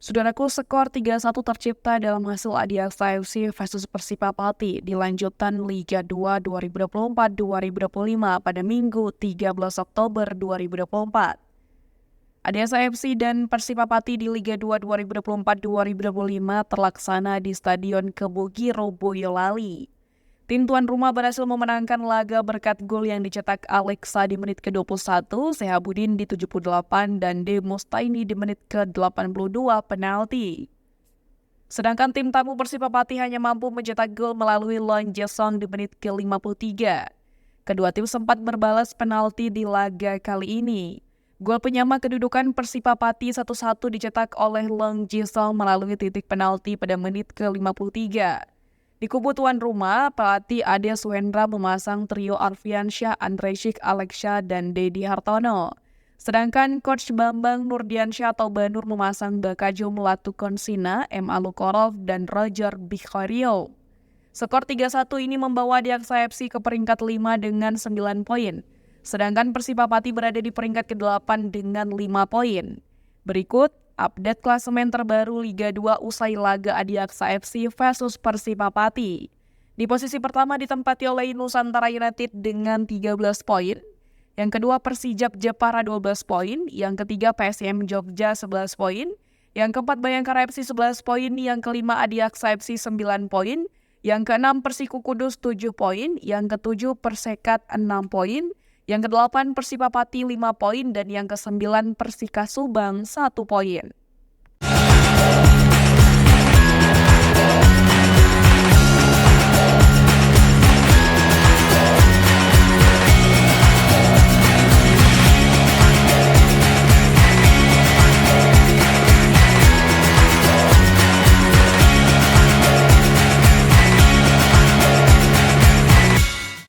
Saudaraku, skor 3-1 tercipta dalam hasil Adiaksa FC versus Persipa Pati di lanjutan Liga 2 2024-2025 pada Minggu 13 Oktober 2024. Adiaksa FC dan Persipa Pati di Liga 2 2024-2025 terlaksana di Stadion Kebugiro, Boyolali. Tim tuan rumah berhasil memenangkan laga berkat gol yang dicetak Alexa di menit ke-21, Sehabudin di 78, dan De Mustaini di menit ke-82 penalti. Sedangkan tim tamu Persipa Pati hanya mampu mencetak gol melalui Long Jesong di menit ke-53. Kedua tim sempat berbalas penalti di laga kali ini. Gol penyama kedudukan Persipa Pati 1-1 dicetak oleh Long Jesong melalui titik penalti pada menit ke-53. Di kubu tuan rumah, pelatih Ade Suhendra memasang trio Arfiansyah, Andrejik, Alexa, dan Dedi Hartono. Sedangkan Coach Bambang Nurdiansyah atau Banur memasang Bakajo Melatu Konsina, M. Alukorov, dan Roger Bikhorio. Skor 3-1 ini membawa Adiaksa FC ke peringkat 5 dengan 9 poin. Sedangkan Persipa Pati berada di peringkat ke-8 dengan 5 poin. Berikut update klasemen terbaru Liga 2 usai laga Adiaksa FC versus Persipa Pati. Di posisi pertama ditempati oleh Nusantara United dengan 13 poin. Yang kedua Persijap Jepara 12 poin. Yang ketiga PSM Jogja 11 poin. Yang keempat Bayangkara FC 11 poin. Yang kelima Adiaksa FC 9 poin. Yang keenam Persiku Kudus 7 poin. Yang ketujuh Persekat 6 poin. Yang kedelapan Persipa Pati 5 poin dan yang ke-9 Persika Subang 1 poin.